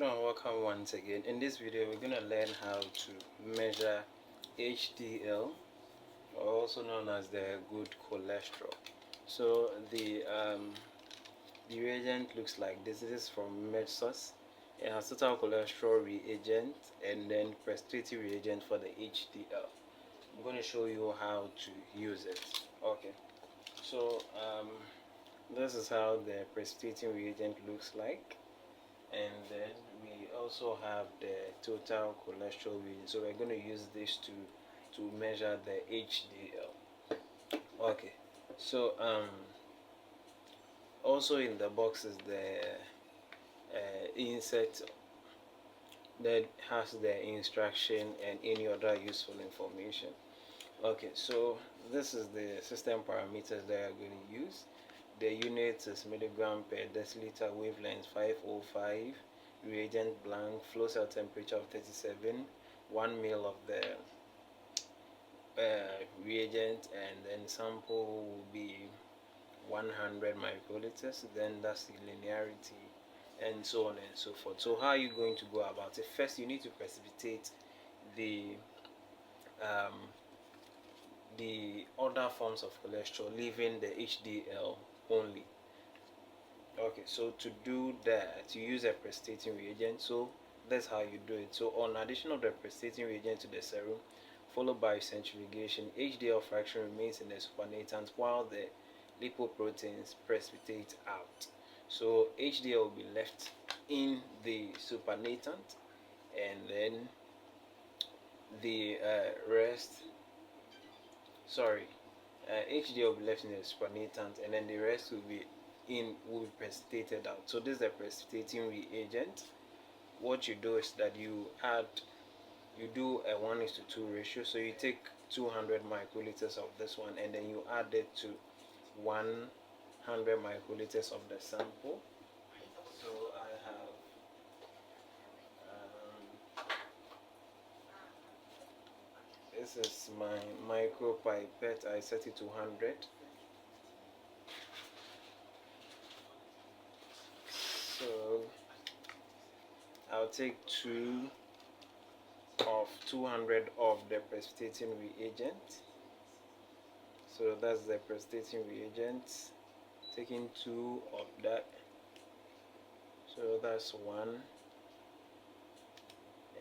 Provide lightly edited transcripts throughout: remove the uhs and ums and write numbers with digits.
Hello and welcome once again. In this video we're going to learn how to measure HDL, or also known as the good cholesterol. So the reagent looks like this. This is from MedSource. It has total cholesterol reagent and then precipitating reagent for the HDL. I'm going to show you how to use it. Okay, so this is how the precipitating reagent looks like, and then we also have the total cholesterol reading. So we're going to use this to measure the HDL. Okay, so also in the box is the insert that has the instruction and any other useful information. Okay, so this is the system parameters that I'm going to use. The unit is milligram per deciliter, wavelength 505, reagent blank, flow cell temperature of 37, 1 ml of the reagent, and then sample will be 100 microliters. Then that's the linearity, and so on and so forth. So how are you going to go about it? First, you need to precipitate the other forms of cholesterol, leaving the HDL only. Okay, so to do that, you use a precipitating reagent. So that's how you do it. So on addition of the precipitating reagent to the serum, followed by centrifugation, HDL fraction remains in the supernatant while the lipoproteins precipitate out. So HDL will be left in the supernatant, and then the HDL will be left in the supernatant, and then the rest will be precipitated out. So this is the precipitating reagent. What you do is that you do a 1:2 ratio. So you take 200 microliters of this one, and then you add it to 100 microliters of the sample. So I have this is my micro pipette. I set it to 100. So I'll take 200 of the precipitating reagent. So that's the precipitating reagent. Taking 2 of that. So that's 1,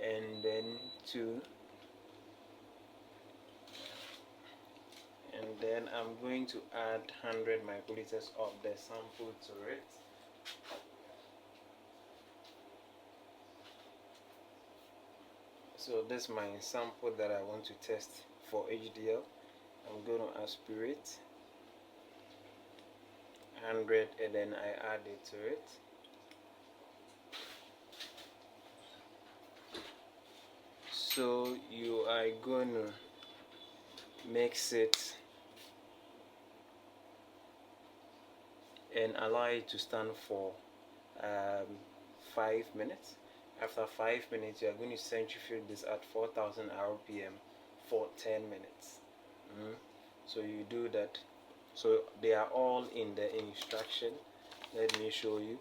and then 2, and then I'm going to add 100 microliters of the sample to it. So this is my sample that I want to test for HDL. I'm going to aspirate 100, and then I add it to it. So you are going to mix it and allow it to stand for 5 minutes. After 5 minutes, you are going to centrifuge this at 4000 rpm for 10 minutes. So you do that. So they are all in the instruction. Let me show you.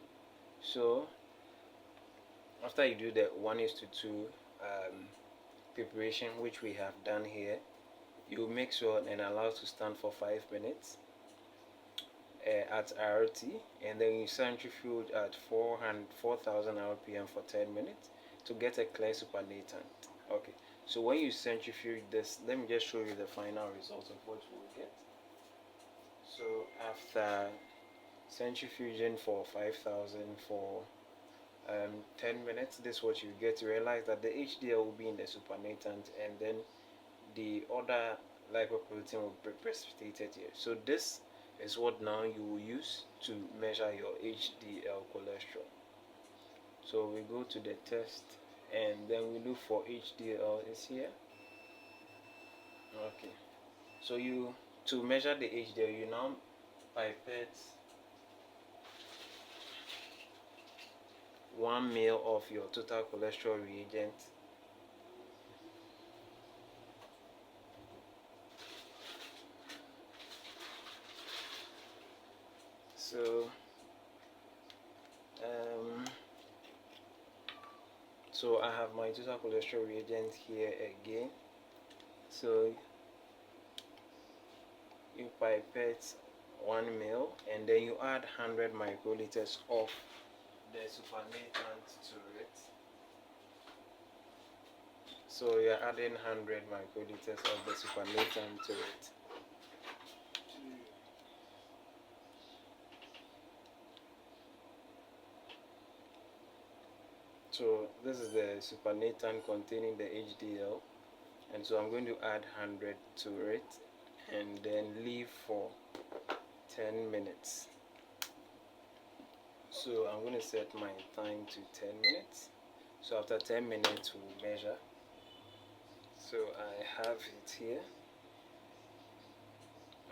So after you do the 1:2 preparation, which we have done here, you make sure and allow it to stand for 5 minutes at RT, and then you centrifuge at 4000 rpm for 10 minutes to get a clear supernatant. Okay, so when you centrifuge this, let me just show you the final result of what you will get. So after centrifuging for 5000 for 10 minutes, this is what you get. You realize that the HDL will be in the supernatant, and then the other lipoprotein will be precipitated here. So this is what now you will use to measure your HDL cholesterol. So we go to the test, and then we look for HDL is here. Okay, so to measure the HDL, you now pipette 1 ml of your total cholesterol reagent. So So I have my total cholesterol reagent here again. So you pipette 1 ml and then you add 100 microliters of the supernatant to it. So you're adding 100 microliters of the supernatant to it. So this is the supernatant containing the HDL, and so I'm going to add 100 to it and then leave for 10 minutes. So I'm going to set my time to 10 minutes. So after 10 minutes we'll measure. So I have it here.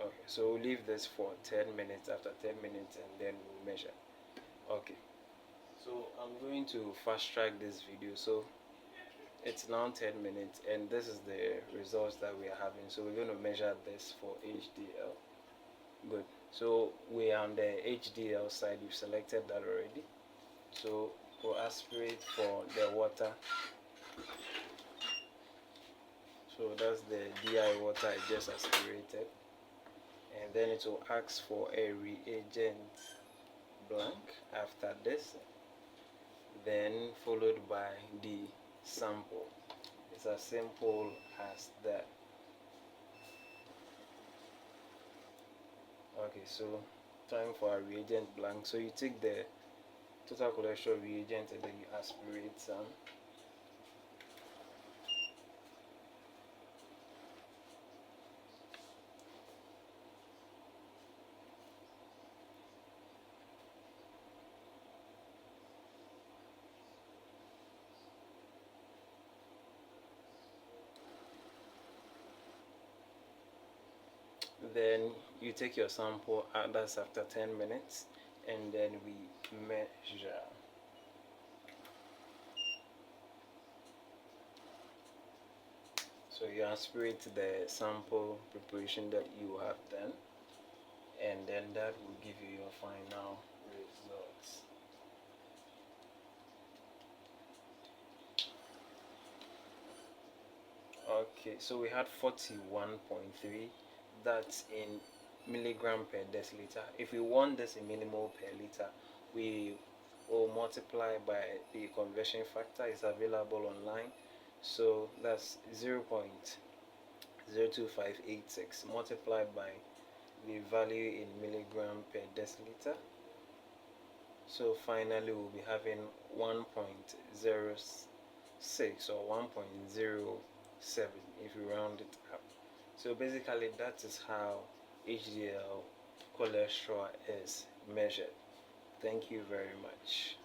Okay, so we'll leave this for 10 minutes. After 10 minutes and then we'll measure. Okay, so I'm going to fast track this video. So it's now 10 minutes and this is the results that we are having. So we're going to measure this for HDL. Good. So we are on the HDL side. We've selected that already. So we'll aspirate for the water. So that's the DI water I just aspirated. And then it will ask for a reagent blank after this, then followed by the sample. It's as simple as that. Okay, so time for a reagent blank. So you take the total cholesterol reagent and then you aspirate some. Then you take your sample, that's after 10 minutes, and then we measure. So you aspirate the sample preparation that you have done, and then that will give you your final results. Okay, so we had 41.3. That's in milligram per deciliter. If we want this in millimole per liter, we will multiply by the conversion factor. It's available online. So that's 0.02586 multiplied by the value in milligram per deciliter. So finally we'll be having 1.06 or 1.07 if you round it up. So basically that is how HDL cholesterol is measured. Thank you very much.